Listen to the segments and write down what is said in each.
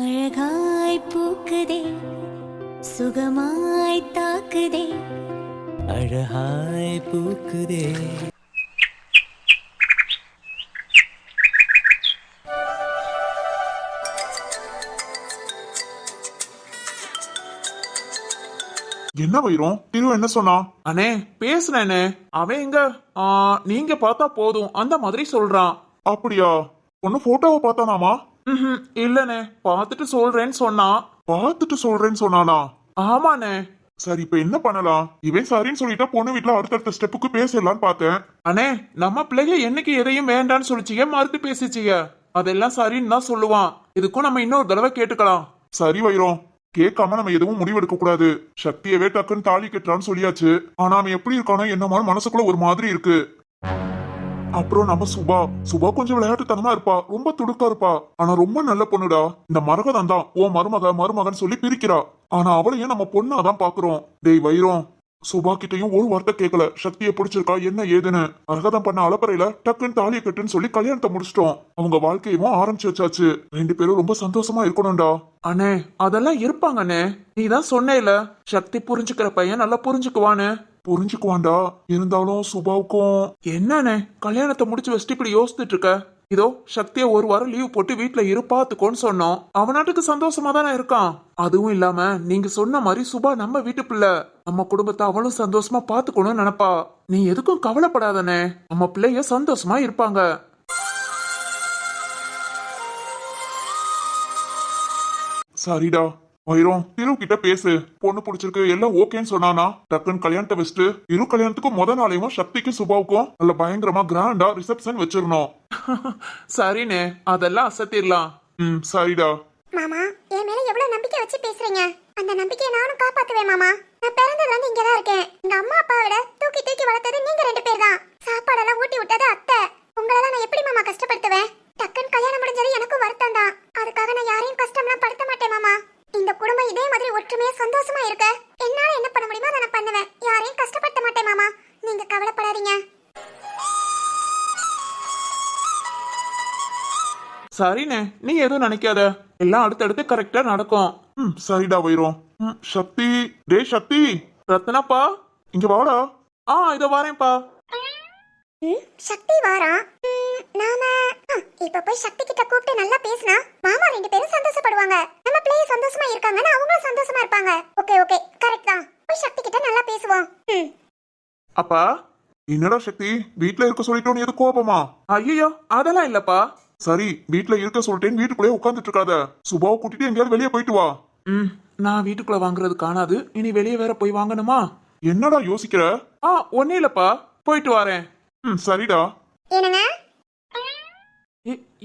அழகாய் பூக்குதே சுகமாய் தாக்குதே அழகாய் பூக்குதே. என்ன வயிறும் திரு என்ன சொன்னா? அண்ணே பேசுனேனே அவன் எங்க நீங்க பார்த்தா போதும் அந்த மாதிரி சொல்றான். அப்படியா? ஒன்னு போட்டோவை பார்த்தானாமா? இல்லனே பார்த்துட்டு சொல்றேன்னு சொன்னான். பார்த்துட்டு சொல்றேன்னு சொன்னானா? ஆமாண்ணே. சரி இப்ப என்ன பண்ணலாம்? இவன் சரின்னு சொல்லிட்டா பொண்ணு வீட்டுல அடுத்தடுத்த ஸ்டெப்புக்கு பேசிடலான்னு பார்த்தேன். அண்ணே நம்ம பிள்ளைய என்னைக்கு எதையும் வேண்டான்னு சொல்லிச்சிங்க மறுத்து பேசிச்சிங்க அதெல்லாம் சரின்னு தான் சொல்லுவான். இதுக்கும் நம்ம இன்னொரு தடவை கேட்டுக்கலாம். சரி வயிறும் கேட்காம நம்ம எதுவும் முடிவெடுக்க கூடாது. சக்தியவே டக்குன்னு தாலி கட்டுறான்னு சொல்லியாச்சு. ஆனா அவன் எப்படி இருக்கானோ என்னமான மனசுக்குள்ள ஒரு மாதிரி இருக்கு. அப்புறம் நம்ம சுபா கொஞ்சம் விளையாட்டுத்தனமா இருப்பா, ரொம்ப துடுக்கா இருப்பா. ஆனா ரொம்ப நல்ல பொண்ணுடா. இந்த மரகதம் தான் ஓ மருமகன் சொல்லி பிரிக்கிறா. ஆனா அவளையும் நம்ம பொண்ணாதான் பாக்குறோம். டேய் வைரம், சுபா கிட்டையும் ஒரு வார்த்தை கேட்கல சக்தியை பிடிச்சிருக்கா என்ன ஏதுன்னு. மரகதம் பண்ண அலப்பறையில டக்குன்னு தாலியை கட்டுன்னு சொல்லி கல்யாணத்தை முடிச்சிட்டோம். அவங்க வாழ்க்கையும் ஆரம்பிச்சு வச்சாச்சு. ரெண்டு பேரும் ரொம்ப சந்தோஷமா இருக்கணும்டா. அண்ணே அதெல்லாம் இருப்பாங்கண்ணே. நீ தான் சொன்னேல சக்தி புரிஞ்சுக்கிற பையன் நல்லா புரிஞ்சுக்குவான்னு. புரிஞ்சுக்குவான்டா. இருந்தாலும் சுபாவுக்கும் என்னண்ணே கல்யாணத்தை முடிச்சு வச்சுட்டு இப்படி யோசிச்சுட்டு இருக்க? இதோ சக்திய ஒரு வாரம் லீவ் போட்டு வீட்டுல இரு பாத்துக்கோன்னு சொன்னோம். அவனாட்டுக்கு சந்தோஷமா தானே இருக்கான். அதுவும் இல்லாம நீங்க சொன்ன மாதிரி சுபா நம்ம வீட்டு பிள்ளை. நம்ம குடும்பத்தை அவளும் சந்தோஷமா பாத்துக்கணும்னு நினைப்பா. நீ எதுக்கும் கவலைப்படாதனே. நம்ம பிள்ளைய சந்தோஷமா இருப்பாங்க. சரிடா வைரம், திரு கிட்ட பேசு. பொண்ணு பிடிச்சிருக்கு எல்லாம் ஓகேன்னு சொன்னானா டக்குன்னு கல்யாணத்தை வச்சுட்டு இரு கல்யாணத்துக்கும் நாளையும் சக்திக்கும் சுபாவுக்கும் நல்ல பயங்கரமா கிராண்டா ரிசப்ஷன் வச்சிருந்தோம். சரிண்ணே அதெல்லாம் அசத்திடலாம். சரிடா. மாமா என் மேல எவ்வளவு நம்பிக்கை வச்சு பேசுறீங்க. அந்த நம்பிக்கையை நானும் காப்பாத்துவேன் மாமா. நான் பிறந்ததுல இருந்து இங்கதான் இருக்கேன். எங்க அம்மா அப்பாவோட தூக்கி தூக்கி வளர்த்தது நீங்க ரெண்டு பேர் தான். சாப்பாடெல்லாம் ஊட்டி விட்டது அத்தை. உங்களெல்லாம் நான் எப்படி மாமா கஷ்டப்படுத்துவேன்? டக்குன்னு கல்யாணம் முடிஞ்சது எனக்கும் வருத்தம் தான். அதுக்காக நான் யாரையும் கஷ்டம்லாம் படுத்த மாட்டேன் மாமா. இந்த குடும்பம் இதே மாதிரி ஒற்றுமையா சந்தோஷமா இருக்க என்னால என்ன பண்ண முடியுமோ அதை நான் பண்ணுவேன். யாரையும் கஷ்டப்படுத்த மாட்டேன் மாமா. நீங்க கவலைப்படாதீங்க. சரிண்ணே நீ எதுவும் நினைக்காத. எல்லாம் அடுத்தடுத்து கரெக்டா நடக்கும். சரிடா வைரம். சக்தி, டே சக்தி. ரத்னாப்பா இங்க வாடா. இதோ வரேன்ப்பா. சக்தி வாரா. நாம இப்ப போய் சக்தி கிட்ட கூப்பிட்டு நல்லா பேசினா மாமா ரெண்டு பேரும் சந்தோஷப்படுவாங்க. நம்ம பிள்ளைய சந்தோஷமா இருக்காங்கன்னா அவங்களும் சந்தோஷமா இருப்பாங்க. ஓகே கரெக்ட் தான். போய் சக்தி கிட்ட நல்லா பேசுவோம். அப்பா என்னடா சக்தி, வீட்டுல இருக்க சொல்லிட்டோன்னு எது கோபமா? ஐயோ அதெல்லாம் இல்லப்பா. சரி வீட்டுல இருக்க சொல்லிட்டேன்னு வீட்டுக்குள்ளே உட்காந்துட்டு இருக்காத. சுபாவை கூட்டிட்டு எங்கேயாவது வெளியே போயிட்டு வா. நான் வீட்டுக்குள்ள வாங்குறது காணாது. இனி வெளியே வேற போய் வாங்கணுமா? என்னடா யோசிக்கிற? ஒன்னும் இல்லப்பா, போயிட்டு வரேன். சரிடா. என்னங்க?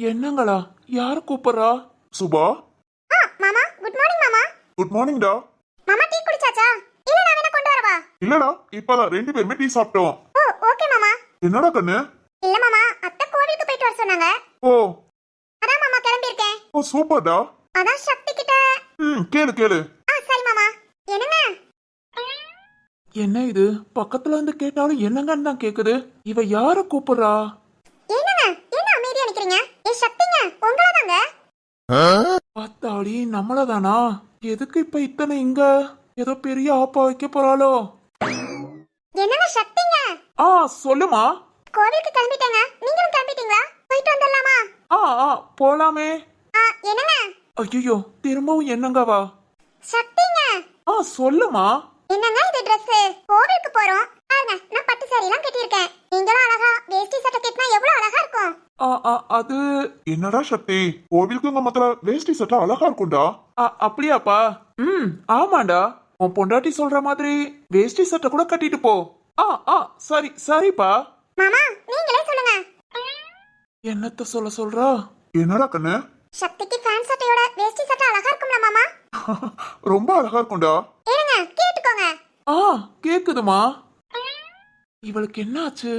என்னங்களா? யாரு கூப்பிடுறா? சுபா. மாமா குட் மார்னிங் மாமா. குட் மார்னிங் டா. மாமா டீ குடிச்சாச்சா? இல்ல நான் வேணா கொண்டு வரவா? இல்லடா இப்பதான் ரெண்டு பேருமே டீ சாப்பிட்டோம். ஓகே மாமா. என்னடா கண்ணு? இல்ல மாமா அத்தை கோவிலுக்கு போயிட்டு வர சொன்னாங்க. அதான் மாமா கிளம்பி இருக்கேன். சூப்பர்டா. அதான் சக்தி கிட்ட. கேளு. சரி மாமா. என்னங்க? என்ன இது பக்கத்துல இருந்து கேட்டாலும் என்னங்கன்னு தான் கேக்குது. இவ யார கூப்பிடுறா? என்னங்க என்ன அமைதியா நிக்கிறீங்க? சக்திங்க உங்களதாங்க. அத்தாடி நம்மளதானா? எதுக்கு இப்ப இத்தனை இங்க? ஏதோ பெரிய ஆப்பா வைக்க போறாளோ? என்னங்க சக்திங்க? சொல்லுமா. கோவிலுக்கு கிளம்பிட்டேங்க. நீங்களும் கிளம்பிட்டீங்களா? போயிட்டு வந்துடலாமா? போலாமே. என்னங்க? ஐயோ திரும்பவும் என்னங்கவா? சக்திங்க. சொல்லுமா. என்னங்க இது Dress? கோவிலுக்கு போறோம். பாருங்க நான் பட்டு saree எல்லாம் கட்டியிருக்கேன். நீங்களும் அழகா வேஷ்டி சட்டை கட்டினா எவ்வளவு அழகா இருக்கும். அது என்னடா சக்தி, கோவிலுக்கு உங்க மத்தல வேஷ்டி சட்டை அழகா இருக்கும்டா. அப்படியாப்பா? ஆமாண்டா. உன் பொண்டாட்டி சொல்ற மாதிரி வேஷ்டி சட்டை கூட கட்டிட்டு போ. சரிப்பா. மாமா நீங்களே சொல்லுங்க. என்னத்த சொல்றா? என்னடா கண்ணு? சக்திக்கு ஃபேன் சட்டையோட வேஷ்டி சட்டை அழகா இருக்கும்ல மாமா? ரொம்ப அழகா இருக்கும்டா. ஏங்க கேட்டுக்கோங்க. கேக்குதுமா. இவளுக்கு என்னாச்சு?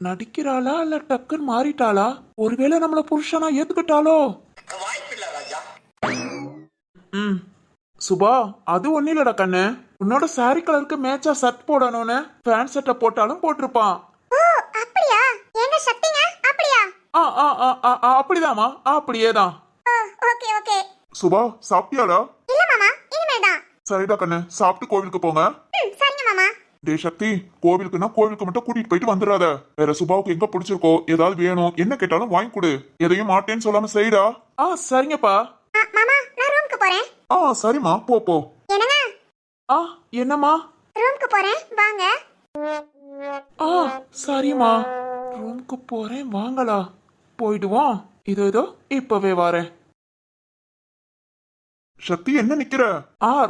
நடிக்கிறாளா இல்ல டக்குன்னு மாறிட்டாளா? ஒருவேளை நம்மள புருஷனா ஏத்துக்கிட்டாளோ? சுபா அது ஒண்ணு இல்லடா கண்ணு. உன்னோட சாரி கலருக்கு மேட்சா ஷர்ட் போடணும்னு ஃபேன் சட்டை போட்டாலும் போட்டிருப்பான். அப்படியா? ஏங்க சக்திங்க அப்படியா? அப்படிதாமா, அப்படியேதான். ஓகே சுபா சாப்பிட்டியாடா? இல்ல மாமா, இனிமேதான். சரிடா கண்ணு, சாப்பிட்டு கோவிலுக்கு போங்க. சரிங்க மாமா. டே சக்தி, கோவிலுக்குன்னா கோவிலுக்கு மட்டும் கூட்டிட்டு போயிட்டு வந்துடாத. வேற சுபாவுக்கு எங்க பிடிச்சிருக்கோ, ஏதாவது வேணும், என்ன கேட்டாலும் வாங்கி கொடு. எதையும் மாட்டேன்னு சொல்லாம செய்டா. சரிங்கப்பா. மாமா, நான் ரூமுக்கு போறேன். சரிம்மா, போ போ. என்னங்க? என்னம்மா? ரூமுக்கு போறேன், வாங்க. சரிம்மா, ரூமுக்கு போறேன் வாங்களா? போயிடுவோம். இதோ இப்பவே வரேன். சக்தி என்ன நிக்கிற?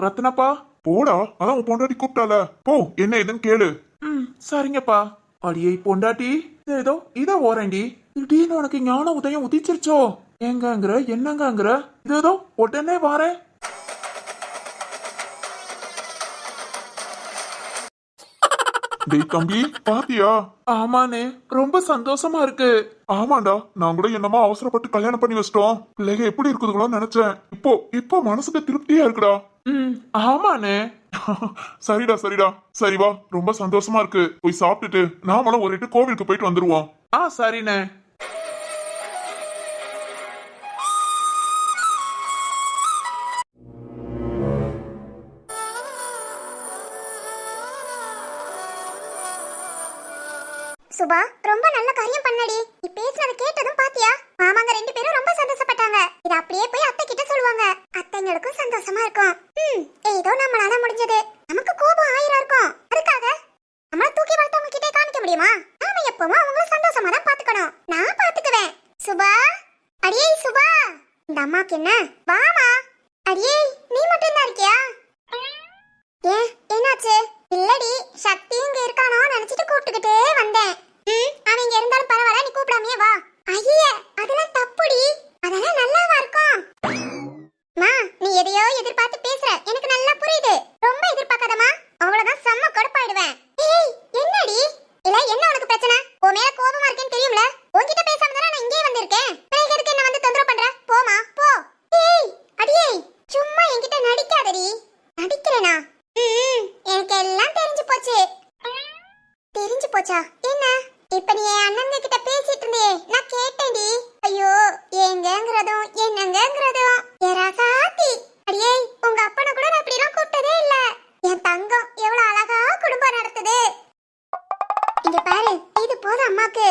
ரத்னப்பா. போடா, அதான் உன் பொண்டாட்டி கூப்பிட்டால. போ, என்ன ஏதுன்னு கேளு. சரிங்கப்பா. அடியை பொண்டாட்டி, ஏதோ இத ஓரண்டி. திடீர்னு உனக்கு ஞான உதயம் உதிச்சிருச்சோ? எங்கங்கிற என்னங்கங்கிற? இதோ உடனே வாரேன். டேய் தம்பி, பாத்தியா? ஆமாண்ணே, ரொம்ப சந்தோஷமா இருக்கு. ஆமாண்டா, நான் கூட என்னமோ அவசரப்பட்டு கல்யாணம் பண்ணி வச்சிட்டோம். பிள்ளைங்க எப்படி இருக்குதுங்களோ நினைச்சேன். இப்போ மனசுக்கு திருப்தியா இருக்குடா. ஆமாண்ணே. சரிடா சரிடா. சரி வா, ரொம்ப சந்தோஷமா இருக்கு. போய் சாப்பிட்டுட்டு நாமளும் ஒரு இட்டு கோவிலுக்கு போயிட்டு வந்துருவோம். சரிண்ணே. சுபா, ரொம்ப நல்ல காரியம் பண்ணடி. நீ பேசுனத கேட்டதும் பாத்தியா? மாமாங்க 2 பேரும் ரொம்ப சந்தோஷப்பட்டாங்க. இத அப்படியே போய் அத்தை கிட்ட சொல்லுவாங்க. அத்தைங்களுக்கும் சந்தோஷமா இருக்கும். ஏதோ நம்மளால முடிஞ்சது. நமக்கு கோபம் 1000 இருக்கும். அதுக்காக நம்மள தூக்கி வளர்த்தவங்க கிட்டே காமிக்க முடியுமா? நாம எப்பவும் அவங்கள சந்தோஷமா தான் பாத்துக்கணும். நான் பாத்துக்குவேன். சுபா, அடியே சுபா. இந்த அம்மாக்கு என்ன? வாமா. அடியே, நீ மட்டும் தான் இருக்கியா? என்னாச்சு? இல்லடி, சக்தி இங்க இருக்கானோ நினைச்சிட்டு கூப்பிட்டுக்கிட்டே வந்தேன். அவன் இங்க இருந்தாலும் பரவாயில்ல, நீ கூப்பிடாமையே வா. ஐயே, அதெல்லாம் தப்புடி. அதெல்லாம் நல்லாவா இருக்கும்? மா, நீ எதையோ எதிர்பார்த்து பேசுற. எனக்கு நல்லா புரியுது. ரொம்ப எதிர்பார்க்காதமா, அவ்வளவுதான் செம்ம கடுப்பாயிடுவேன். ஏய், என்னடி? இல்ல என்ன உனக்கு பிரச்சனை? உன் மேல கோபமா இருக்கேன்னு தெரியும்ல. உன்கிட்ட பேசாம தானே நான் இங்கே வந்திருக்கேன். பிறகு எதுக்கு என்ன வந்து தொந்தரவு பண்ற? போமா போ. ஏய், அடியே, சும்மா என்கிட்ட நடிக்காதடி. நடிக்கிறேனா? எனக்கு எல்லாம் தெரிஞ்சு போச்சு. தெரிஞ்சு போச்சா? என்ன? இப்ப நீ என் அண்ணன் கிட்ட பேசிட்டு இருந்தியே, நான் கேட்டேன்டி. ஐயோ, எங்கங்கிறதும் என்னங்கங்கிறதும் எராசாத்தி. அடியே, உங்க அப்பனை கூட நான் இப்படி எல்லாம் கூப்பிட்டதே இல்ல. என் தங்கம் எவ்வளவு அழகா குடும்பம் நடத்துது. இங்க பாரு, இது போதும் அம்மாக்கு.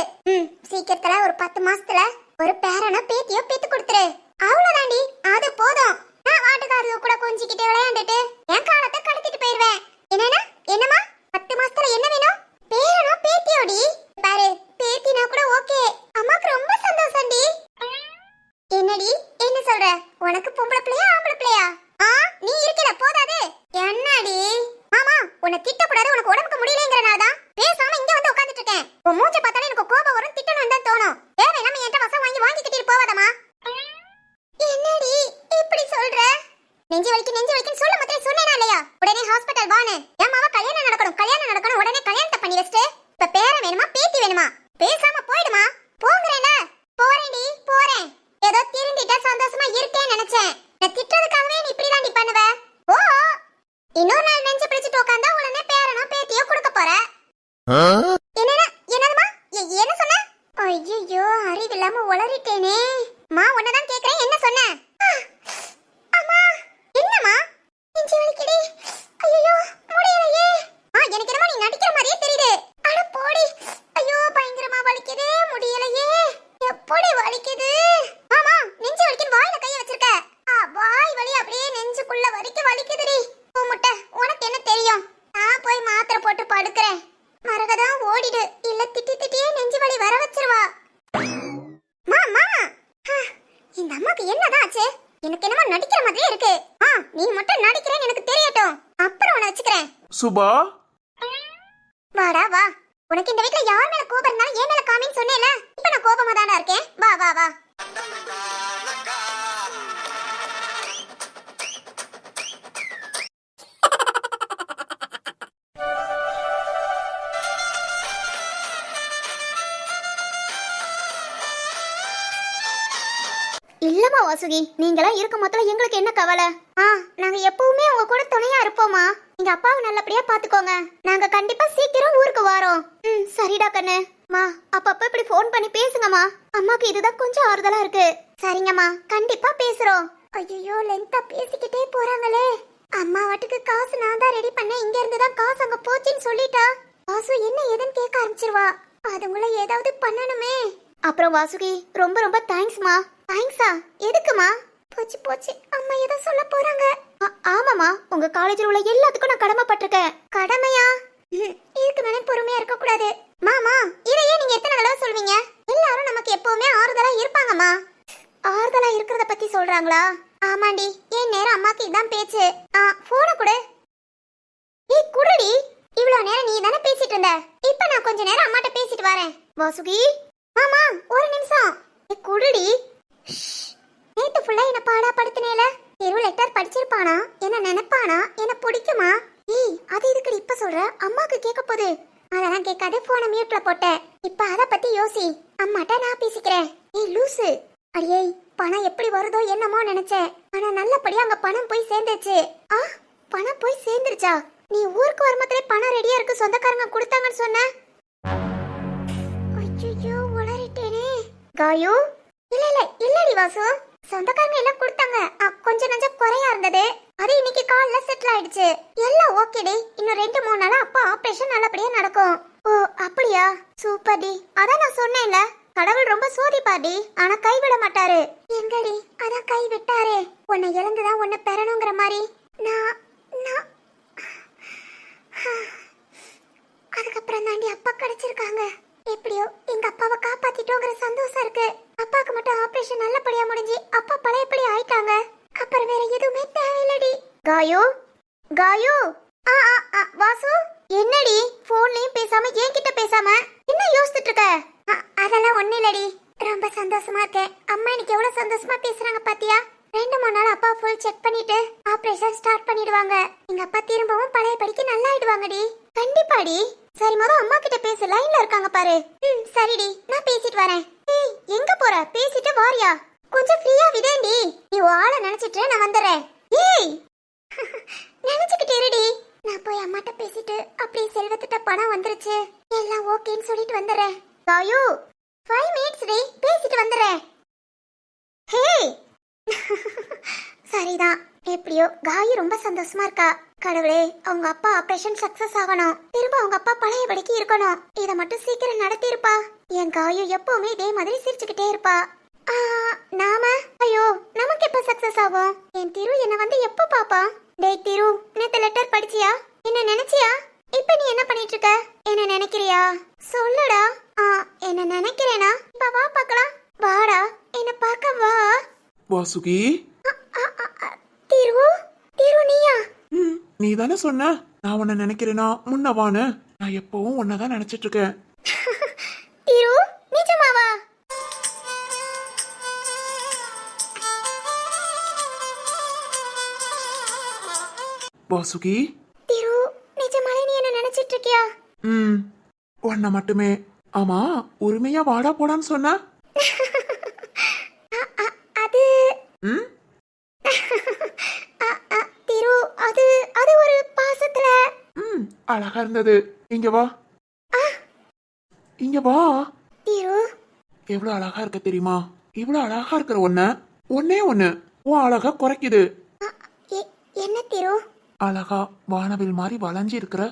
சீக்கிரத்துல ஒரு 10 மாசத்துல ஒரு பேரனா பேத்தியோ பேத்து கொடுத்துரு. அவ்வளவுதாண்டி, அது போதும். நான் வாட்டுக்காரங்க கூட கொஞ்சிக்கிட்டு விளையாண்டுட்டு என் காலத்தை கடத்திட்டு போயிருவேன். என்னன்னா என்னமா 10 மாசத்துல என்ன வேணும்? பேரனா பேத்தியோடி? பாரு, பேத்தினா கூட ஓகே. அம்மாக்கு ரொம்ப சந்தோஷம்டி. என்னடி என்ன சொல்ற? உனக்கு பொம்பளை பிள்ளையா ஆம்பளை பிள்ளையா? நீ இருக்கிற போதாது. என்னடி மாமா, உன்னை திட்ட கூடாது. உனக்கு உடம்புக்கு முடியலங்கறனால தான் பேசாம இங்க வந்து உட்கார்ந்துட்டு இருக்கேன். உன் மூஞ்ச பார்த்தாலே எனக்கு கோபம் வரும், திட்டணும் தான் தோணும். தேவையில்லாம என்கிட்ட வசம் வாங்கி கிட்டிட்டு போவாதமா. என்னடி இப்படி சொல்ற? நெஞ்சு வலிக்குன்னு சொல்ல மாட்டே சொன்னேனா இல்லையா? உடனே ஹாஸ்பிடல் வானே. ஏமாவா கல்யாணம் நடக்கணும். உடனே கல்யாணத்தை பண்ணி வச்சிட்டு இப்ப பேரன் வேணுமா பேத்தி வேணுமா? பேசாம போய்டுமா. போங்கறேல. போறேன்டி, போறேன். ஏதோ திருந்திட்ட சந்தோஷமா இருக்கேன்னு நினைச்சேன். நான் திட்டறதுக்காகவே நீ இப்படி தாண்டி பண்ணுவ. ஓ, இன்னொரு நாள் நெஞ்சு பிடிச்சிட்டு உட்கார்ந்தா உடனே பேரனா பேத்தியோ கொடுக்க போற. என்னதுமா? என்ன சொன்ன? ஐயோ, அறிவில்லாம உளறிட்டேனே. மா, உன்னதான் கேக்குறேன், என்ன சொன்ன? அம்மா, என்னம்மா? நெஞ்சு வலிக்குடி. ஐயோ, முடியலையே. எனக்கு என்னமோ நீ நடிக்கிற மாதிரியே தெரியுது. அட போடி. ஐயோ, பயங்கரமா வலிக்குதே, முடியலையே. எப்படி வலிக்குது? ஆமா, நெஞ்சு வலிக்குன்னு வாயில கைய வச்சிருக்க. வாய் வலி அப்படியே நெஞ்சுக்குள்ள வரைக்கும் வலிக்குதுடி. முட்டை, உனக்கு என்ன தெரியும்? நான் போய் மாத்திரை போட்டு படுக்கிறேன். மரகதான் ஓடிடு, இல்ல திட்டியே நெஞ்சு வலி வர வச்சிருவா. மாமா, இந்த அம்மாக்கு என்னதான் ஆச்சு? எனக்கு என்னமோ நடிக்கிற மாதிரியே இருக்கு. நீ மட்டும் நடிக்கிறேன்னு எனக்கு தெரியட்டும், அப்புறம் உன்னை வச்சுக்கிறேன். சுபா, வாடா வா. உனக்கு இந்த வீட்ல யார் மேல கோபம் இருந்தாலும் ஏன் மேல காமின்னு சொன்னேல. இப்ப நான் கோபமா தானே இருக்கேன். வா வா வா. இல்லம்மா வாசுகி, நீங்களா இருக்க மொத்தம் எங்களுக்கு என்ன கவலை? நாங்க எப்பவுமே உங்க கூட துணையா இருப்போமா. எங்க அப்பாவை நல்லபடியா பாத்துக்கோங்க. நாங்க கண்டிப்பா சீக்கிரம் ஊருக்கு வரோம். சரிடா கண்ணு. மா, அப்பப்ப இப்படி போன் பண்ணி பேசுங்கம்மா. அம்மாக்கு இதுதான் கொஞ்சம் ஆறுதலா இருக்கு. சரிங்கம்மா, கண்டிப்பா பேசுறோம். ஐயோ லென்த்தா பேசிக்கிட்டே போறாங்களே. அம்மா வாட்டுக்கு காசு நான் தான் ரெடி பண்ணேன், இங்க இருந்து தான் காசு அங்க போச்சுன்னு சொல்லிட்டா. வாசு என்ன ஏதுன்னு கேட்க ஆரம்பிச்சிருவா. அதுங்கள ஏதாவது பண்ணணுமே. அப்புறம் வாசுகி ரொம்ப ரொம்ப தேங்க்ஸ்மா. தேங்க்ஸா? எதுக்குமா? போச்சு போச்சு, அம்மா ஏதோ சொல்ல போறாங்க. ஆமாமா, உங்க காலேஜில் உள்ள எல்லாத்துக்கும் நான் கடமைப்பட்டிருக்கேன். கடமையா? இதுக்கு மேலே பொறுமையா இருக்க கூடாது. மாமா இதையே நீங்க எத்தனை தடவை சொல்வீங்க? எல்லாரும் நமக்கு எப்பவுமே ஆறுதலா இருப்பாங்கம்மா. ஆறுதலா இருக்கிறத பத்தி சொல்றாங்களா? ஆமாண்டி, என் நேரம் அம்மாக்கு இதான் பேச்சு. போன கொடு. ஏய் குடுடி. இவ்வளவு நேரம் நீ தானே பேசிட்டு இருந்த, இப்ப நான் கொஞ்ச நேரம் அம்மாட்ட பேசிட்டு வரேன். வாசுகி மாமா ஒரு நிமிஷம். ஏய் குடுடி. நேத்து ஃபுல்லா என்ன பாடா படுத்துனேல. தெரு லெட்டர் படிச்சிருப்பானா, என்ன நினைப்பானா, என்ன பிடிக்குமா? ஏய் அது இதுக்கு இப்ப சொல்ற, அம்மாக்கு கேட்க போகுது. அதெல்லாம் கேட்காது, போனை மியூட்ல போட்டேன். இப்ப அத பத்தி யோசி, அம்மாட்ட நான் பேசிக்கிறேன். ஏய் லூசு. அடியே பணம் எப்படி வருதோ என்னமோ நினைச்சேன், ஆனா நல்லபடியா அங்க பணம் போய் சேர்ந்துச்சு. பணம் போய் சேர்ந்துருச்சா? நீ ஊருக்கு வரும்போதே பணம் ரெடியா இருக்கு, சொந்தக்காரங்க கொடுத்தாங்கன்னு சொன்ன. ஐயோ உளறிட்டேனே. காயு இல்லடி வாசு, சொந்தக்காரங்க எல்லாம் கொடுத்தாங்க. கொஞ்சம் நஞ்சம் குறையா இருந்தது, அது இன்னைக்கு காலைல செட்டில் ஆயிடுச்சு. எல்லாம் ஓகேடி. இன்னும் 2-3 நாளா அப்பா ஆபரேஷன் நல்லபடியா நடக்கும். ஓ அப்படியா? சூப்பர் டி. அதான் நான் சொன்னேன்ல, கடவுள் ரொம்ப சோதிப்பாடி, ஆனா கைவிட மாட்டாரு. எங்கடி அதான் கை விட்டாரே. உன்னை இழந்துதான் உன்னை பெறணுங்கிற மாதிரி. அதுக்கப்புறம் தாண்டி அப்பா கிடைச்சிருக்காங்க. எப்படியோ எங்க அப்பாவை காப்பாத்திட்டோங்கிற சந்தோஷம் இருக்கு. அப்பாக்கு மட்டும் ஆபரேஷன் நல்லபடியா முடிஞ்சு அப்பா பழையபடி ஆயிட்டாங்க. அப்புறம் வேற எதுவுமே தேவையில்லடி. காயு காயு. வாசு என்னடி போன்லயும் பேசாம என்கிட்ட பேசாம என்ன யோசிச்சுட்டு இருக்க? அதெல்லாம் ஒண்ணு இல்லடி, ரொம்ப சந்தோஷமா இருக்கேன். அம்மா இன்னைக்கு எவ்வளவு சந்தோஷமா பேசுறாங்க பாத்தியா? 2-3 நாள் அப்பா ஃபுல் செக் பண்ணிட்டு ஆபரேஷன் ஸ்டார்ட் பண்ணிடுவாங்க. எங்க அப்பா திரும்பவும் பழைய படிக்கு நல்லா ஆயிடுவாங்கடி. கண்டிப்பாடி. சரி மொத அம்மா கிட்ட பேசு, லைன்ல இருக்காங்க பாரு. சரிடி, நான் பேசிட்டு வரேன். ஏய் எங்க போற? பேசிட்டு வாரியா? கொஞ்சம் ஃப்ரீயா விடேண்டி. நீ ஆளை நினைச்சிட்டு நான் வந்துடுறேன். ஏய் நினைச்சுக்கிட்டு இருடி. நான் போய் அம்மாட்ட பேசிட்டு அப்படியே செல்வத்திட்ட பணம் வந்துருச்சு, எல்லாம் ஓகேன்னு சொல்லிட்டு வந்துடுறேன். காயு 5 minutes டி, பேசிட்டு வந்துடுறேன். ஹே சரிதான். எப்படியோ காயு ரொம்ப சந்தோஷமா இருக்கா. கடவுளே, அவங்க அப்பா ஆபரேஷன் சக்சஸ் ஆகணும், திரும்ப அவங்க அப்பா பழையபடிக்கு இருக்கணும். இத மட்டும் சீக்கிரம் நடத்தி இருப்பா. என் காயு எப்பவுமே இதே மாதிரி சிரிச்சுக்கிட்டே இருப்பா. நாம ஐயோ நமக்கு எப்ப சக்சஸ் ஆகும்? என் திரு என்ன வந்து எப்ப பாப்பா? டேய் திரு, நேத்து லெட்டர் படிச்சியா? என்ன நினைச்சியா? இப்ப நீ என்ன பண்ணிட்டு இருக்க? என்ன நினைக்கிறியா? சொல்லுடா. என்ன நினைக்கிறேனா? இப்ப வா பார்க்கலாம். வாடா, என்ன பார்க்க வா. வாசுகி திரு திரு நீயா? நீ தானே சொன்ன நான் உன்னை நினைக்கிறேனா முன்னவான்னு. நான் எப்பவும் உன்னதான் நினைச்சிட்டு இருக்கேன். திரு நிஜமாவா? வாசுகி திரு நிஜமாலே நீ என்ன நினைச்சிட்டு இருக்கியா? உன்னை மட்டுமே. ஆமா, உரிமையா வாடா போடான்னு சொன்ன. அது திரு அது அது ஒரு பாசத்துல. அழகா இருந்தது. இங்க வா, இங்க வா. திரு எவ்வளவு அழகா இருக்க தெரியுமா? இவ்வளவு அழகா இருக்கிற ஒண்ணு ஒண்ணு உன் அழகா குறைக்குது. என்ன திரு? அழகா வானவில் மாதிரி வளைஞ்சி இருக்கிற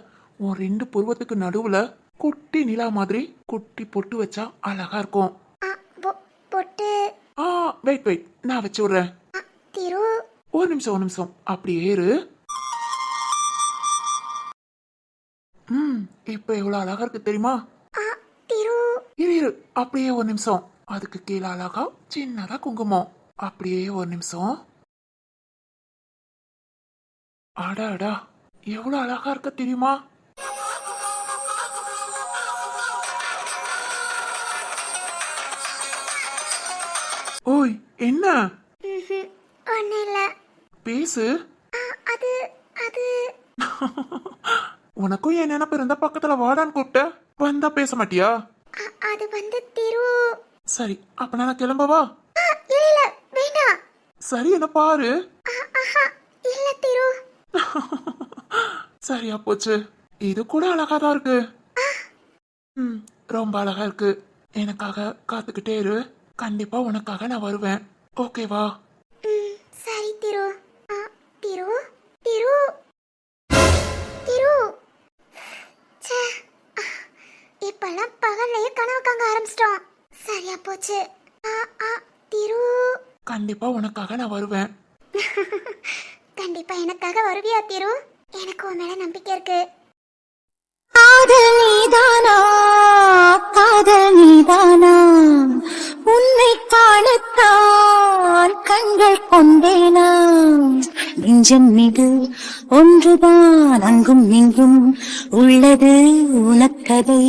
உன் 2 புருவத்துக்கு நடுவுல குட்டி நிலா மாதிரி குட்டி பொட்டு வச்சா அழகா இருக்கும். பொட்டு? வெயிட் நான் வச்சு விடுறேன். திரு ஒரு நிமிஷம் அப்படியே இரு. இப்ப எவ்வளவு அழகா இருக்கு தெரியுமா? திரு இரு அப்படியே ஒரு நிமிஷம். அதுக்கு கீழே அழகா சின்னதா குங்குமம். அப்படியே ஒரு நிமிஷம். அடா எவ்வளவு அழகா இருக்க தெரியுமா? ஓய் என்ன? ஒண்ணு இல்ல. பேசு. அது அது உனக்கும் என் நினைப்பு இருந்தா பக்கத்துல வாடான்னு கூப்பிட்ட, வந்தா பேச மாட்டியா? அது வந்து திரு. சரி அப்ப நான் கிளம்பவா? இல்ல வேண்டாம். சரி என்ன பாரு. இல்ல திரு. சரியா போச்சு. இது கூட அழகாதான் இருக்கு. ரொம்ப அழகா இருக்கு. எனக்காக காத்துக்கிட்டே இரு. கண்டிப்பா உனக்காக நான் வருவேன். ஓகேவா? சரி. திரு ஆ, திரு திரு திரு ச்சே, இப்பெல்லாம் பகல்லையே கனவு காங்க ஆரம்பிச்சிட்டோம். சரியா போச்சு. ஆ, ஆ, திரு கண்டிப்பா உனக்காக நான் வருவேன். கண்டிப்பா எனக்காக வருவியா திரு? எனக்கு உன் மேல நம்பிக்கை இருக்கு. காதல் நீதானா, காதல் நீதானா, உன்னை காணத்தான் கண்கள் கொண்டேனா, நெஞ்சம் இது ஒன்றுதான் அங்கும் இங்கும் உள்ளது உனக்கதை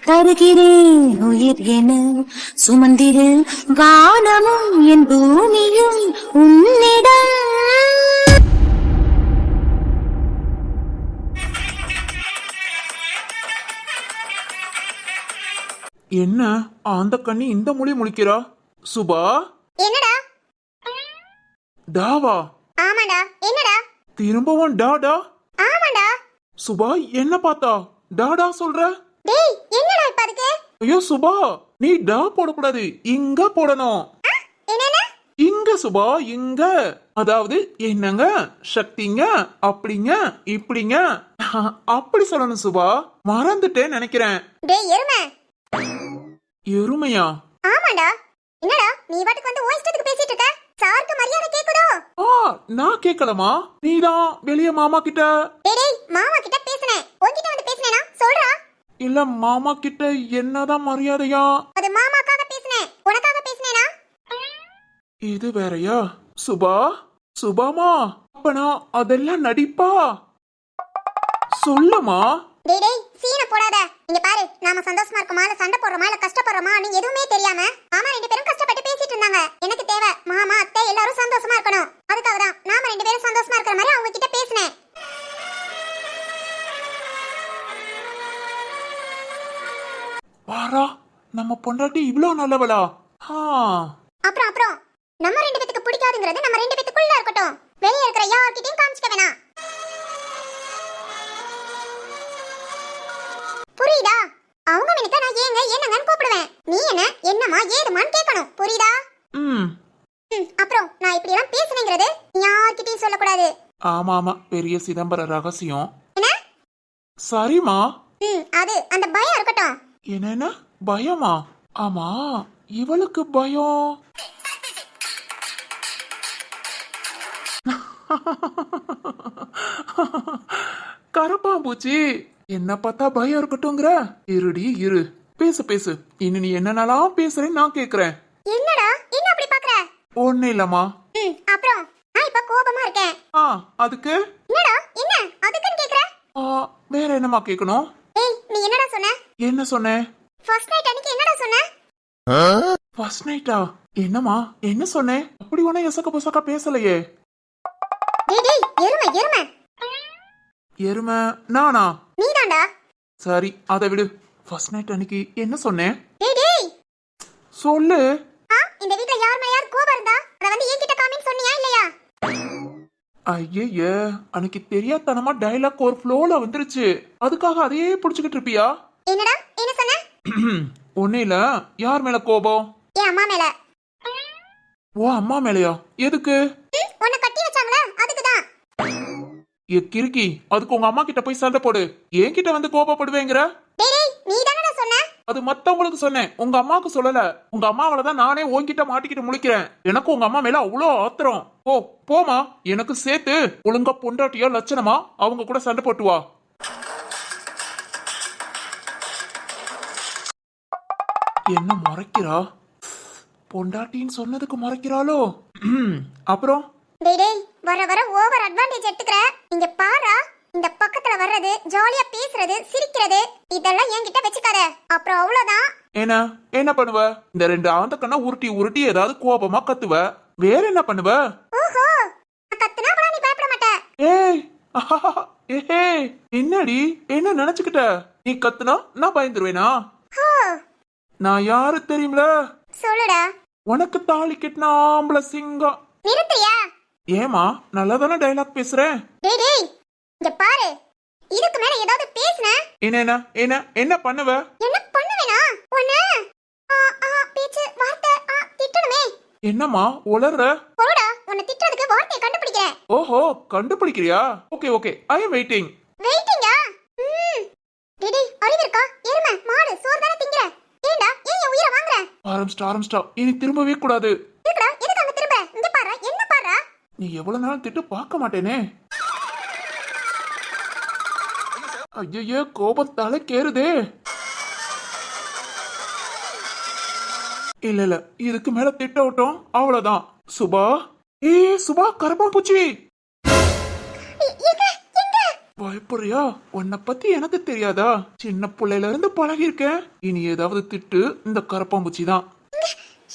தருகிறேன் உயிர் என சுமந்திரு வானமும் என் பூமியும் உன்னிடம். என்ன அந்த கண்ணி இந்த மொழி முழிக்கிறா? சுபா என்னடா? டாவா? ஆமாடா. என்னடா? திரும்பவும் டாடா? ஆமாடா. சுபா என்ன பார்த்தா டாடா சொல்ற? டேய் என்னடா இப்ப அதுக்கு? ஐயோ சுபா, நீ டா போடக்கூடாது, இங்க போடணும். என்னென்ன? இங்க சுபா, இங்க. அதாவது என்னங்க, சக்திங்க, அப்படிங்க, இப்படிங்க, அப்படி சொல்லணும் சுபா. மறந்துட்டேன் நினைக்கிறேன். டேய் எருமை. எருமையா? ஆமாடா. என்னடா நீ பாட்டுக்கு வந்து ஓ இஷ்டத்துக்கு பேசிட்டு இருக்க? சாருக்கு மரியாதை கேக்குதோ? ஆ, நான் கேட்கலமா, நீதான் வெளிய மாமா கிட்ட. டேய் டேய் மாமா கிட்ட பேசுனேன். உன்கிட்ட வந்து பேசுனேனா? சொல்றா. இல்ல மாமா கிட்ட என்னதான் மரியாதையா? அது மாமாக்காக பேசுனேன். உனக்காக பேசுனேனா? இது வேறயா? சுபா, சுபாமா, அப்பனா அதெல்லாம் நடிப்பா? சொல்லுமா. டேய் டேய் சீன போடாத. இங்க பாரு, நாம சந்தோஷமா இருக்கோமா இல்ல சண்டை போடுறோமா இல்ல கஷ்டப்படுறோமா நீ எதுவுமே தெரியாம மாமா ரெண்டு பேரும் கஷ்டப்பட்டு பேசிட்டு இருந்தாங்க. எனக்கு தேவை மாமா அத்தை எல்லாரும் சந்தோஷமா இருக்கணும். அதுக்காக தான் நாம ரெண்டு பேரும் சந்தோஷமா இருக்கிற மாதிரி அவங்க கிட்ட பேசினேன். வாரா, நம்ம பொண்டாட்டி இவ்ளோ நல்லவளா? அப்புறம் அப்புறம் நம்ம ரெண்டு பேத்துக்கு பிடிக்காதுங்கிறது நம்ம ரெண்டு பேத்துக்குள்ள இருக்கட்டும். வெளிய இருக்கிற யார்கிட்டயும் காமிச்சிக்க வேணாம். புரியுதா? அவங்க நினைக்க நான் ஏங்க என்னங்கன்னு கூப்பிடுவேன். நீ என்ன என்னமா ஏதுமான்னு கேட்கணும். புரியுதா? ம். அப்புறம் நான் இப்படி எல்லாம் பேசுனேங்கிறது யார்கிட்டயும் சொல்லக்கூடாது. ஆமா ஆமா, பெரிய சிதம்பர ரகசியம். என்ன? சரிமா. அது அந்த பயம் இருக்கட்டும். என்ன பயமா? ஆமா, இவளுக்கு பயம். கரப்பாம்பூச்சி, என்ன பார்த்தா பயம் இருக்கட்டும்ங்கிற? இருடி இரு, பேசு பேசு. இன்னும் நீ என்னென்னலாம் பேசுறேன்னு நான் கேக்குறேன். என்னடா என்ன அப்படி பாக்குற? ஒண்ணு இல்லம்மா. அப்புறம் நான் இப்ப கோபமா இருக்கேன். அதுக்கு என்னடா என்ன அதுக்குன்னு கேக்குற? வேற என்னமா கேட்கணும்? ஏய் நீ என்னடா சொன்ன? என்ன சொன்னேன்? ஃபர்ஸ்ட் நைட் அன்னைக்கு என்னடா சொன்ன? ஃபர்ஸ்ட் நைட்டா? என்னம்மா என்ன சொன்னேன்? அப்படி ஒன்னும் எசக்க பொசக்கா பேசலையே. டேய் டேய் எருமை எருமை. எருமை நானா? நீதான்டா. சரி அதை விடு. ஃபர்ஸ்ட் நைட் அன்னைக்கு என்ன சொன்னேன்? டேய் டேய் சொல்லு. இந்த வீட்ல யார் மேல யார் கோபம் இருந்தா அத வந்து என்கிட்ட காமின்னு சொன்னியா இல்லையா? ஐயே, அன்னைக்கு தெரியாதனமா டயலாக் ஒரு ஃப்ளோல வந்துருச்சு. அதுக்காக அதையே புடிச்சுக்கிட்டு இருப்பியா? என்னடா என்ன சொன்ன? ஒண்ணே இல்ல. யார் மேல கோபம்? என் அம்மா மேல. ஓ அம்மா மேலயா? எதுக்கு? உன்னை கட்டி வச்சாங்களா அதுக்குதான். ஏ கிறுக்கி, அதுக்கு உங்க அம்மா கிட்ட போய் சண்டை போடு. என்கிட்ட வந்து கோபப்படுவேங்கிற? டேய் டேய் நீ தானடா சொன்ன? அது மத்தவங்களுக்கு சொன்னேன், உங்க அம்மாவுக்கு சொல்லல. உங்க அம்மாவள தான் நானே உன்கிட்ட மாட்டிக்கிட்டு முழிக்கிறேன். எனக்கு உங்க அம்மா மேல அவ்வளோ ஆத்திரம். போமா, எனக்கு சேர்த்து ஒழுங்கா பொண்டாட்டியா லட்சணமா அவங்க கூட சண்டை போட்டு வா. என்ன முறைக்கிறா? பொண்டாட்டின்னு சொன்னதுக்கு முறைக்கிறாளோ? அப்புறம் டேய் டேய் வர வர ஓவர் அட்வான்டேஜ் எடுத்துக்கற. இங்க பாரா, இந்த பக்கத்துல வர்றது ஜாலியா பேசுறது சிரிக்கிறது இதெல்லாம் என்கிட்ட வெச்சுக்காத. அப்புறம் அவ்வளவுதான். என்ன என்ன பண்ணுவ? இந்த ரெண்டு ஆந்த கண்ணா உருட்டி உருட்டி ஏதாவது கோபமா கத்துவ. வேற என்ன பண்ணுவ? ஓஹோ, நான் கத்துனா கூட நீ பயப்பட மாட்ட. ஏய் ஏய், என்னடி என்ன நினைச்சுக்கிட்ட? நீ கத்துனா நான் பயந்துருவேனா? ஹோ, நான் யாரு தெரியும்ல? சொல்லுடா. உனக்கு தாலி கட்டின ஆம்பளை சிங்கம். நிறுத்துறியா? ஏமா நல்லா தானே டைலாக் பேசுறேன். டேய் டேய் இங்க பாரு, இதுக்கு மேல ஏதாவது பேசுன என்ன என்ன என்ன பண்ணுவ? என்ன பண்ணுவேனா? உன்ன பேச்சு வார்த்தை திட்டணுமே. என்னம்மா உளற? பொருடா, உன்னை திட்டறதுக்கு வார்த்தையை கண்டுபிடி. ஓஹோ கண்டுபிடிக்கிறியா? Okay okay, I am waiting. வெயிட்டிங்கா? டேடி அறிவு இருக்கா? எருமை மாடு சோறு தான திங்கற. ஏண்டா ஏன் என் உயிரை வாங்குற? ஆரம்பிச்சிட்டா. இனி திரும்பவே கூடாது. இருக்குடா எதுக்கு அங்க திரும்ப? இங்க பாரு என்ன பாரு. நீ எவ்வளவு நாள் திட்டு பார்க்க மாட்டேனே. ஐயோ கோபத்தால கேறுதே. இல்ல இல்ல, இதுக்கு மேல திட்டவட்டும் அவ்வளவுதான். சுபா, சுபா கரப்பான்பூச்சி. பயப்படுறியா? உன்னை பத்தி எனக்கு தெரியாதா? சின்ன பிள்ளையில இருந்து பழகி இருக்கேன். இனி ஏதாவது திட்டு இந்த கரப்பாம்பூச்சி தான்.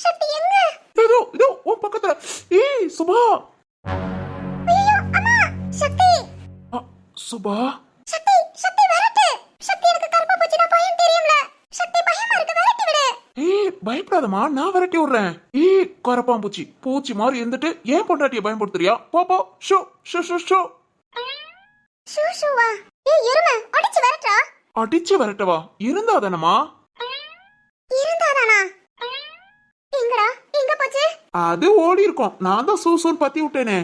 சக்தி எங்க? இதோ இதோ உன் பக்கத்துல. சுபா. ஐயோ அம்மா சக்தி. சுபா. சக்தி சக்தி விரட்டு. சக்தி எனக்கு கருப்பா பூச்சினா பயம் தெரியும்ல. சக்தி பயமா இருக்கு விரட்டி விடு. பயப்படாதம்மா, நான் விரட்டி விடுறேன். கரப்பாம்பூச்சி பூச்சி மாதிரி இருந்துட்டு ஏன் பொண்டாட்டிய பயன்படுத்துறியா? போ போ. ஷோ ஷோ ஷோ ஷோ. சூசுவா. எருமை அடிச்சு விரட்டா. அடிச்சு விரட்டவா? இருந்தாதானமா? இருந்தாதானா? எங்கடா எங்க போச்சு? அது ஓடி இருக்கும். நான் தான் சூசூன் பத்தி விட்டேனே.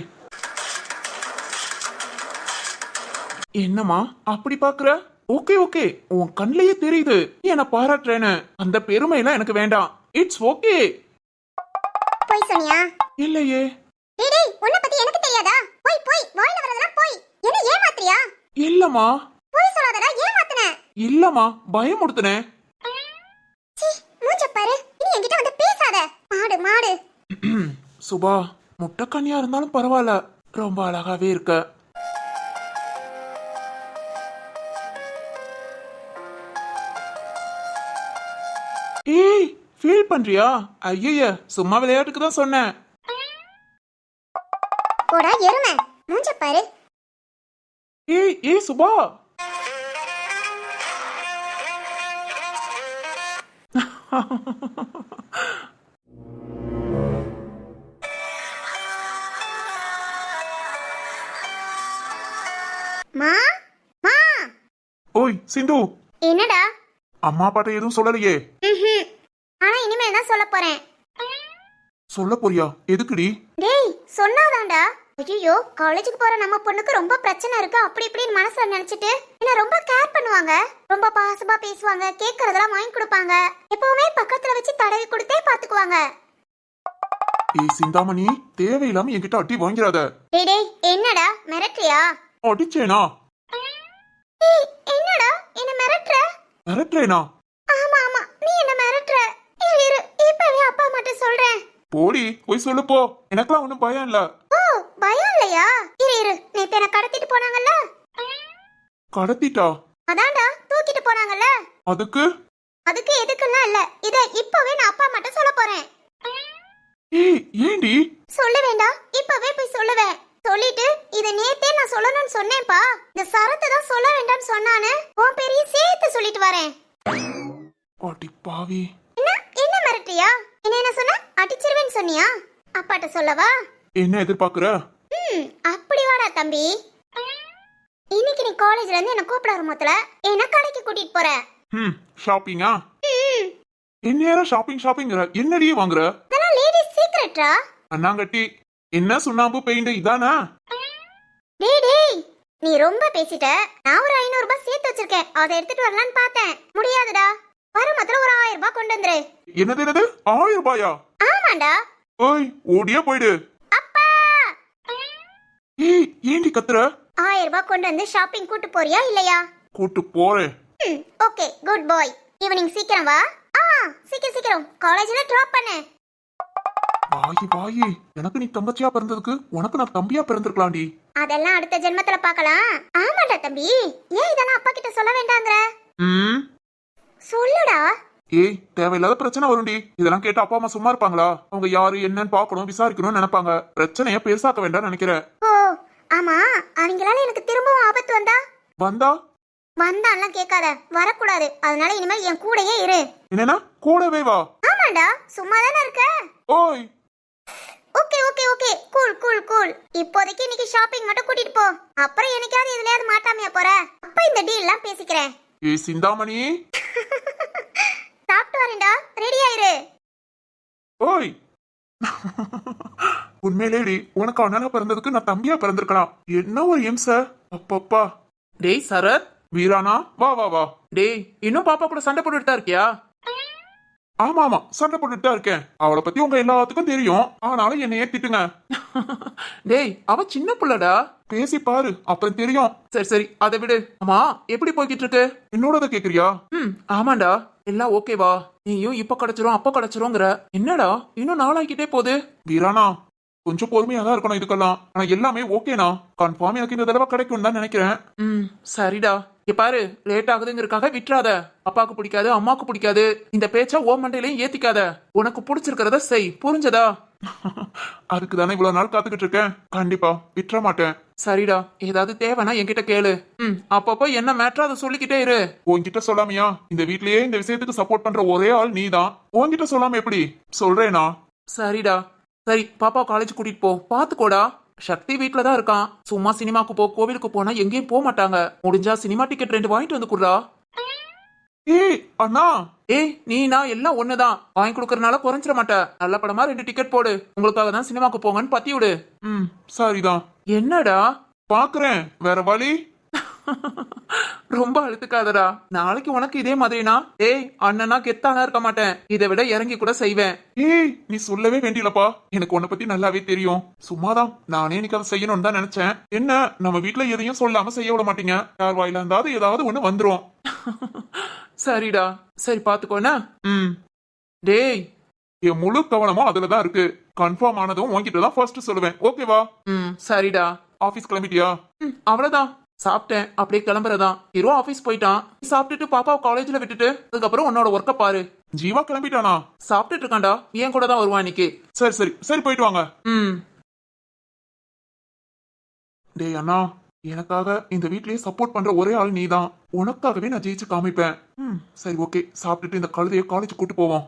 என்னம்மா அப்படி பாக்குற? ஓகே ஓகே, உன் கண்ணிலேயே தெரியுது நீ என்ன பாராட்டுறேன்னு. அந்த பெருமையெல்லாம் எனக்கு வேண்டாம். It's okay. போய் சொன்னியா? இல்லையே. டேய் உன்னை பத்தி எனக்கு தெரியாதா? போய் போய் வாயில வரதெல்லாம் போய். என்ன ஏமாத்திரியா? இல்லம்மா. போய் சொல்லாதடா ஏமாத்துன. இல்லம்மா, பயமுடுத்துனே. சீ மூஞ்ச பாரு. நீ என்கிட்ட வந்து பேசாத. மாடு மாடு. சுபா, முட்டைக்கண்ணியா இருந்தாலும் பரவாயில்ல, ரொம்ப அழகாவே இருக்க. ஃபீல் பண்றியா? ஐய சும்மா விளையாட்டுக்கு தான் சொன்னேன். போடா எருமை மூஞ்ச பாரு. சுபா. மா மா. ஓய் சிந்து, என்னடா? அம்மா பாட்ட எதுவும் சொல்லலையே. ஆனா இனிமேல் தான் சொல்ல போறேன். சொல்ல போறியா? எதுக்குடி? டேய் சொன்னாதான்டா. ஐயோ காலேஜுக்கு போற நம்ம பொண்ணுக்கு ரொம்ப பிரச்சனை இருக்கு அப்படி இப்படின்னு மனசுல நினைச்சிட்டு என்ன ரொம்ப கேர் பண்ணுவாங்க, ரொம்ப பாசமா பேசுவாங்க, கேக்குறதெல்லாம் வாங்கி கொடுப்பாங்க, எப்பவுமே பக்கத்துல வச்சு தடவி கொடுத்தே பாத்துக்குவாங்க. சிந்தாமணி, தேவையில்லாம என்கிட்ட அடி வாங்கிறாத. டேய் டேய் என்னடா மிரட்டுறியா? அடிச்சேனா? என்னடா என்ன மிரட்டுற? மிரட்டுறேனா? ஆமா ஆமா நீ என்ன மிரட்டுற. இரு இப்பவே அப்பா அம்மாட்ட சொல்றேன். போடி போய் சொல்லு போ. எனக்கெல்லாம் ஒண்ணும் பயம் இல்ல. ஓ பயம் இல்லையா? இரு நேத்து என்ன கடத்திட்டு போனாங்கல்ல. கடத்திட்டா? அதான்டா தூக்கிட்டு போனாங்கல்ல. அதுக்கு எதுக்குலாம் இல்ல. இத இப்பவே நான் அப்பா அம்மாட்ட சொல்ல போறேன். ஏண்டி? சொல்ல வேண்டாம், இப்பவே போய் சொல்லுவேன். சொல்லிட்டு இத நேத்தே நான் சொல்லணும்னு சொன்னேன்ப்பா. இந்த சரத்தை தான் சொல்ல வேண்டாம்னு சொன்னானே, உன் பெரிய சேர்த்து சொல்லிட்டு வரேன். அடி பாவி. என்ன மிரட்டியா? என்ன சொன்ன? அடிச்சிருவேன்னு சொன்னியா? அப்பாட்ட சொல்லவா? என்ன எதிர்பார்க்கற? அப்படி வாடா தம்பி. இன்னைக்கு நீ காலேஜ்ல இருந்து என்ன கூப்பிட வரும்போதுல என்ன கடைக்கு கூட்டிட்டு போற. ஷாப்பிங்கா? என்ன ஷாப்பிங் என்னடி வாங்குற? அதெல்லாம் லேடிஸ் சீக்ரெட்ரா. அண்ணாங்கட்டி, என்ன சுண்ணாம்பு பெயிண்ட் இதானா? டேய் நீ ரொம்ப பேசிட்ட. நான் ஒரு 500 ரூபாய் சேர்த்து வச்சிருக்கேன், அதை எடுத்துட்டு வரலான்னு பார்த்தேன். முடியாதுடா. வரும்போதுல ஒரு 1000 ரூபாய் கொண்டு வந்துரு. என்னது 1000 ரூபாயா? ஆமாண்டா. ஓய் ஓடியே போயிடு. அப்பா ஏண்டி கத்துற? 1000 ரூபாய் கொண்டு வந்து ஷாப்பிங் கூட்டு போறியா இல்லையா? கூட்டு போறேன். ஓகே குட் பாய். ஈவினிங் சீக்கிரம் வா. சீக்கிரம் காலேஜ்ல டிராப் பண்ணு. வாயி எனக்கு நீ தங்கச்சியா பிறந்ததுக்கு உனக்கு நான் தம்பியா பிறந்திருக்கலாம்டி. அதெல்லாம் அடுத்த ஜென்மத்துல பார்க்கலாம். ஆமாடா தம்பி, ஏன் இதெல்லாம் அப்பா கிட்ட சொல்ல வேண்டாங்கற? சொல்லுடா. தேவையில்லாத பிரச்சனை வரும்டி. இதெல்லாம் கேட்டு அப்பா அம்மா சும்மா இருப்பாங்களா? அவங்க யாரு என்னன்னு பாக்கணும், விசாரிக்கணும்னு நினைப்பாங்க. பிரச்சனைய பெருசாக்க வேண்டாம் நினைக்கிறேன். ஓ ஆமா, அவங்களால எனக்கு திரும்பவும் ஆபத்து வந்தாலாம் கேட்காத, வரக்கூடாது. அதனால இனிமேல் என் கூடயே இரு. என்னன்னா கூடவே வா? ஆமாடா, சும்மா தானே இருக்க. ஓய் ஓகே கூல். இப்போதைக்கு இன்னைக்கு ஷாப்பிங் மட்டும் கூட்டிட்டு போ. அப்புறம் என்னைக்காவது எதுலயாவது மாட்டாமையா போற? அப்ப இந்த டீல்லாம் பேசிக்கிறேன். சிந்தாமணி, சாப்பிட்டு வரேன்டா, ரெடி ஆயிரு. ஓய் உண்மையிலேடி உனக்கு அண்ணனா பிறந்ததுக்கு நான் தம்பியா பிறந்திருக்கலாம். என்ன ஒரு இம்சை அப்பப்பா. டேய் சரத். வீரானா வா வா வா. டேய் இன்னும் பாப்பா கூட சண்டை போட்டுட்டு தான் இருக்கியா? ஆமா ஆமா சண்டை போட்டுட்டு தான் இருக்கேன். அவளை பத்தி உங்க எல்லாத்துக்கும் தெரியும். ஆனாலும் என்னை ஏத்திட்டுங்க. டேய் அவ சின்ன புள்ளடா. பேசி பாரு அப்புறம் தெரியும். சரி சரி அதை விடு. அம்மா எப்படி போய்கிட்டு இருக்கு? என்னோடத கேக்குறியா? ஆமாண்டா. எல்லாம் ஓகேவா? நீயும் இப்ப கிடைச்சிரும் அப்ப கிடைச்சிரும்ங்கிற. என்னடா இன்னும் நாளாக்கிட்டே போகுது. வீரானா கொஞ்சம் பொறுமையா தான் இருக்கணும் இதுக்கெல்லாம். ஆனா எல்லாமே ஓகேனா கன்ஃபார்ம் எனக்கு இந்த தடவை கிடைக்கும் தான் நினைக்கிறேன். சரிடா. இங்க பாரு லேட் ஆகுதுங்கிறதுக்காக விட்டுறாத. அப்பாக்கு பிடிக்காது அம்மாக்கு பிடிக்காது இந்த பேச்ச ஓ மண்டையிலையும் ஏத்திக்காத. உனக்கு பிடிச்சிருக்கிறத செய். புரிஞ்சதா? அதுக்கு தானே இவ்வளவு நாள் காத்துக்கிட்டு இருக்கேன். கண்டிப்பா விட்டுற மாட்டேன். சரிடா. ஏதாவது தேவைன்னா என்கிட்ட கேளு. அப்பப்போ என்ன மேட்ரா அதை சொல்லிக்கிட்டே இரு. உன்கிட்ட சொல்லாமையா இந்த வீட்லயே இந்த விஷயத்துக்கு சப்போர்ட் பண்ற ஒரே ஆள் நீதான். உன்கிட்ட சொல்லாம எப்படி சொல்றேனா? சரிடா. சரி பாப்பா காலேஜ் கூட்டிட்டு போ. பாத்துக்கோடா. சக்தி வீட்ல தான் இருக்கான். சும்மா சினிமாக்கு போ கோவிலுக்கு போனா எங்கேயும் போக மாட்டாங்க. முடிஞ்சா சினிமா டிக்கெட் 2 வாங்கிட்டு வந்து குடுறா. ஏய் அண்ணா. நீ நான் எல்லாம் ஒண்ணுதான். வாங்கி கொடுக்கறனால குறைஞ்சிட மாட்டேன். நல்ல படமா 2 டிக்கெட் போடு. உங்களுக்காக தான் சினிமாக்கு போங்கன்னு பத்தி விடு. சரிதான். என்னடா பாக்குறேன் வேற வழி. ரொம்ப அழுத்துக்காதடா. நாளைக்கு உனக்கு இதே மாதிரினா அண்ணனா கெத்தானா இருக்க மாட்டேன். இதை விட இறங்கி கூட செய்வேன். ஏய் நீ சொல்லவே வேண்டியலப்பா. எனக்கு உன்னை பத்தி நல்லாவே தெரியும். சும்மாதான் நானே இன்னைக்கு அதை செய்யணும்னு தான் நினைச்சேன். என்ன நம்ம வீட்டுல எதையும் சொல்லாம செய்ய விட மாட்டீங்க. யார் வாயில இருந்தாவது ஏதாவது ஒண்ணு வந்துரும். சரிடா. சரி பாத்துக்கோனா. டேய் என் முழு கவனமும் அதுலதான் இருக்கு. கன்ஃபார்ம் ஆனதும் உன்கிட்ட தான் ஃபர்ஸ்ட் சொல்லுவேன். ஓகேவா? சரிடா. ஆபீஸ் கிளம்பிட்டியா? அவ்வளவுதான். சாப்பிட்டேன் அப்படியே கிளம்புறதான். ஹீரோ ஆபீஸ் போயிட்டான். சாப்பிட்டுட்டு பாப்பாவை காலேஜ்ல விட்டுட்டு அதுக்கப்புறம் உன்னோட ஒர்க்க பாரு. ஜீவா கிளம்பிட்டானா? சாப்பிட்டுட்டு இருக்கான்டா. ஏன் கூட தான் வருவான் இன்னைக்கு. சரி சரி சரி போயிட்டு வாங்க. டேய் அண்ணா எனக்காக இந்த வீட்லயே சப்போர்ட் பண்ற ஒரே ஆள் நீதான். உனக்காகவே நான் ஜெயிச்சு காமிப்பேன். சரி ஓகே சாப்பிட்டுட்டு இந்த கழுதைய காலேஜ் கூட்டு போவோம்.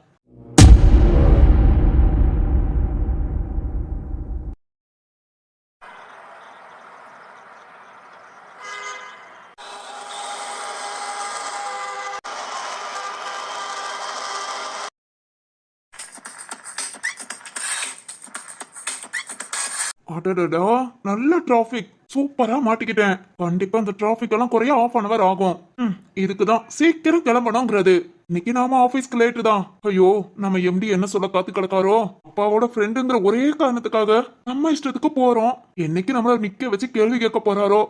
அடடடா நல்ல டிராபிக். சூப்பரா மாட்டிக்கிட்டேன். கண்டிப்பா இந்த டிராபிக் எல்லாம் குறைய ½ hour ஆகும். இதுக்குதான் சீக்கிரம் கிளம்பணுங்கிறது. இன்னைக்கு நாம ஆபீஸ்க்கு லேட்டு தான். ஐயோ நம்ம எம்டி என்ன சொல்ல காத்து கிடக்காரோ. அப்பாவோட ஃப்ரெண்டுங்கிற ஒரே காரணத்துக்காக நம்ம இஷ்டத்துக்கு போறோம். என்னைக்கு நம்மள நிக்க வச்சு கேள்வி கேட்க போறாரோ.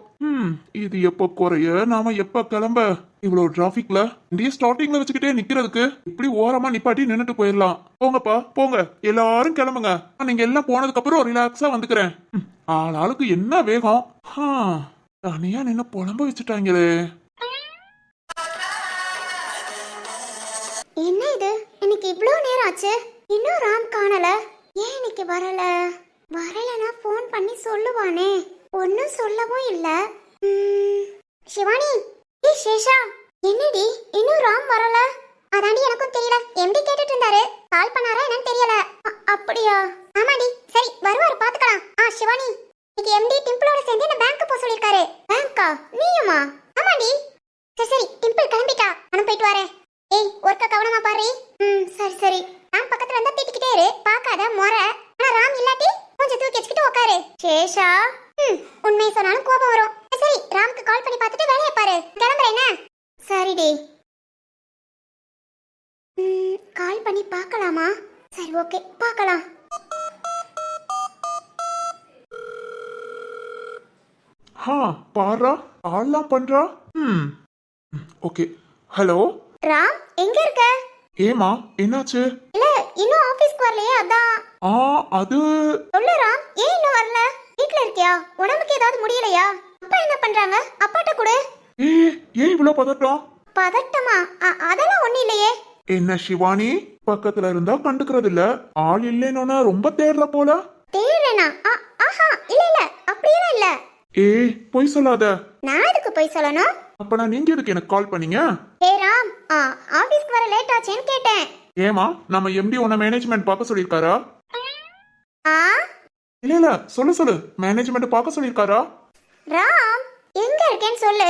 இது எப்ப குறைய நாம எப்ப கிளம்ப. இவ்வளவு டிராபிக்ல இந்திய ஸ்டார்டிங்ல வச்சுக்கிட்டே நிக்கிறதுக்கு இப்படி ஓரமா நிப்பாட்டி நின்னுட்டு போயிடலாம். போங்கப்பா போங்க எல்லாரும் கிளம்புங்க. நீங்க எல்லாம் போனதுக்கு அப்புறம் ரிலாக்ஸா வந்துக்கிறேன். ஆளாளுக்கு என்ன வேகம். தனியா நின்னு புலம்ப வச்சுட்டாங்களே. என்ன இது இன்னைக்கு இவ்ளோ நேரம் ஆச்சு இன்னும் ராம் காணல. ஏன் இன்னைக்கு வரலனா ஃபோன் பண்ணி சொல்லுவானே. ஒன்னும் சொல்லவும் இல்ல. சிவானி சேஷா என்னடி இன்னும் ராம் வரல? அதாண்டி எனக்கும் தெரியல. எம்டி கேட்டுட்டு இருந்தாரு. கால் பண்ணாரா என்னன்னு தெரியல. அப்படியா? ஆமாடி. சரி வருவாரு பாத்துக்கலாம். சிவானி இன்னைக்கு எம்டி டிம்பிளோட சேர்ந்து என்ன பேங்க் போக சொல்லிருக்காரு. பேங்கா? நீயுமா? ஆமாடி. சரி சரி டிம்பிள் கிளம்பிட்டா. நான் போயிட்டு வரேன். ஏய் ஒர்க்க கவனமா பாரு. சரி சரி. ராம் பக்கத்துல இருந்தா திட்டிக்கிட்டே இரு. பாக்காத முறை. ஆனா ராம் இல்லாட்டி கொஞ்சம் தூக்கி வச்சுக்கிட்டு உட்காரு. சேஷா உண்மையை சொன்னாலும் கோபம் வரும். சரி ராம்க்கு கால் பண்ணி பார்த்துட்டு வேலையை பாரு. கிளம்புறேன். சரிடி. கால் பண்ணி பார்க்கலாமா? சரி ஓகே பார்க்கலாம். பாரா ஆள்லாம் பண்றா. ஓகே ஹலோ ராம் எங்க இருக்க? ஏமா என்னாச்சு? இல்ல இன்னும் ஆபீஸ்க்கு வரலையே அதான். அது சொல்லு ராம் ஏன் இன்னும் வரல? வீட்ல இருக்கியா? உடம்புக்கு ஏதாவது முடியலையா? அப்பா என்ன பண்றாங்க? அப்பாட்ட கொடு. ஏன் இவ்வளவு பதட்டம்? பதட்டமா? அதெல்லாம் ஒண்ணு இல்லையே. என்ன சிவானி பக்கத்துல இருந்தா கண்டுக்கிறது இல்ல. ஆள் இல்லைன்னு ரொம்ப தேடுற போல. தேடுறேனா? ஆஹா இல்ல இல்ல அப்படியெல்லாம் இல்ல. பொய் சொல்லாத. நான் எதுக்கு பொய் சொல்லணும்? அப்ப நான் நீங்க எதுக்கு எனக்கு கால் பண்ணீங்க? ராம் ஆபீஸ்க்கு வர லேட் ஆச்சேன்னு கேட்டேன். ஏமா நம்ம எம்டி உன்ன மேனேஜ்மெண்ட் பார்க்க சொல்லிருக்காரா? இல்ல சொல்லு மேனேஜ்மெண்ட் பார்க்க சொல்லிருக்காரா? ராம் எங்க இருக்கேன்னு சொல்லு.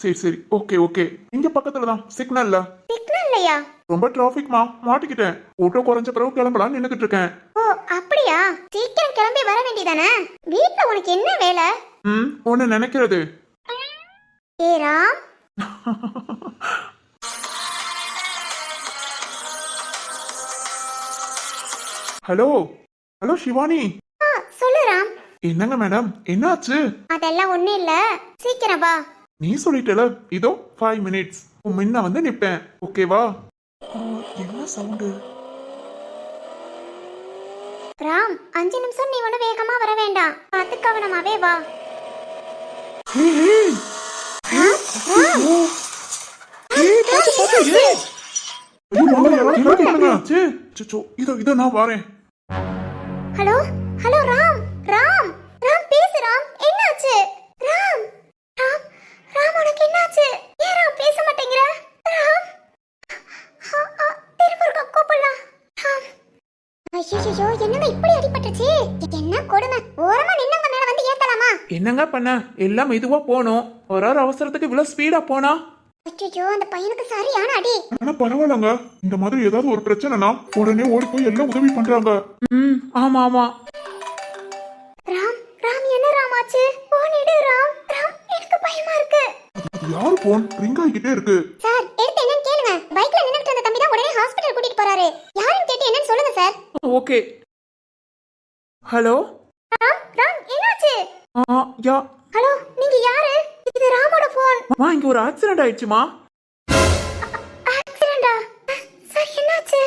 சரி ஓகே இங்க பக்கத்துல தான் சிக்னல்ல. சிக்னல்ல கிளம்பலையா? ரொம்ப டிராபிக்மா, மாட்டிக்கிட்டேன். கூட்டம் குறைஞ்ச பிறகு கிளம்பலாம் நின்னுகிட்டு இருக்கேன். ஓ அப்படியா? சீக்கிரம் கிளம்பி வர வேண்டியதானே? வீட்ல உனக்கு என்ன வேலை? ஒன்னு நினைக்கிறது. ஏ ராம், ஹலோ ஹலோ சிவானி. சொல்லு ராம். என்னங்க மேடம், என்னாச்சு? அதெல்லாம் ஒண்ணும் இல்ல, சீக்கிரம் வா. நீ சொல்லிட்டல, இதோ 5 மினிட்ஸ் முன்ன வந்து நிப்பேன், ஓகேவா? என்ன சவுண்டு? ராம், 5 நிமிஷம் நீ ஒண்ணு வேகமா வர வேண்டாம், பார்த்து கவனமாவே வா. இதோ நான் வரேன். ஹலோ ஹலோ ராம், ராம் ராம் பேசு ராம். என்னாச்சு ராம்? ராம் ராம் உனக்கு என்னாச்சு? ஏன் ராம் பேச மாட்டேங்கிற? ராம் திரும்ப கூப்பிடலாம். ஐயோ என்னங்க இப்படி அடிபட்டுச்சு? என்ன கொடுமை! ஓரமா நின்னவங்க மேல வந்து ஏத்தலாமா? என்னங்க பண்ண? எல்லாம் மெதுவா போனோம். ஒரு அவசரத்துக்கு இவ்வளவு ஸ்பீடா போனா? ஐயோ அந்த பையனுக்கு சரியான அடி. ஆனா பரவாயில்லங்க, இந்த மாதிரி ஏதாவது ஒரு பிரச்சனைனா உடனே ஓடி போய் எல்லாம் உதவி பண்றாங்க. ஆமா ஆமா. ராம் ராம் என்ன ராம் ஆச்சு? போன் எடு ராம். ராம் எனக்கு பயமா இருக்கு. அது யாரு போன் ரிங் ஆகிட்டே இருக்கு? சார் எடுத்து என்னன்னு கேளுங்க. பைக்ல நின்னுட்டு இருந்த தம்பி தான் உடனே ஹாஸ்பிடல் கூட்டிட்டு போறாரு. யாருன்னு கேட்டு என்னன்னு சொல்லுங்க sir. Okay. Hello Ram Ram என்னாச்சு? யா. ஹலோ நீங்க யாரு? இது ராமோட போன். இங்க ஒரு ஆக்சிடென்ட் ஆயிடுச்சுமா. ஆக்சிடென்ட்டா? சார் என்னாச்சு?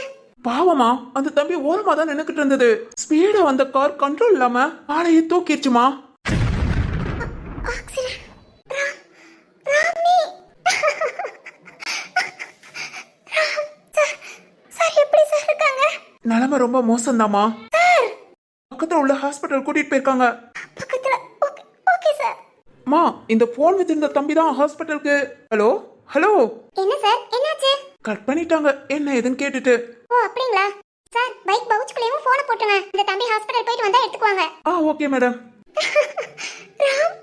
பாவமா, அந்த தம்பி ஓரமா தான் நின்னுக்கிட்டு இருந்தது. ஸ்பீடா வந்த கார் கண்ட்ரோல் இல்லாம ஆளையே தூக்கிடுச்சுமா. ஆக்சிடென்ட். ராம் ராம் நீ ராம் சார் சார் எப்படி சார் இருக்காங்க? நிலைமை ரொம்ப மோசம்தாமா. சார் பக்கத்துல உள்ள ஹாஸ்பிட்டல் கூட்டிட்டு போயிருக்காங்க. பக்கத்துல. Okay okay sir. மா, இந்த போன் வச்சிருந்த தம்பி தான் ஹாஸ்பிட்டலுக்கு. Hello hello. என்ன சார் என்னாச்சு? கட் பண்ணிட்டாங்க என்ன ஏதுன்னு கேட்டுட்டு. ஓ அப்படிங்களா? சார் பைக் பவுச்சுக்குள்ளேயும் போனை போட்டுங்க. இந்த தம்பி ஹாஸ்பிடல் போயிட்டு வந்தா எடுத்துக்குவாங்க. Okay madam. ராம்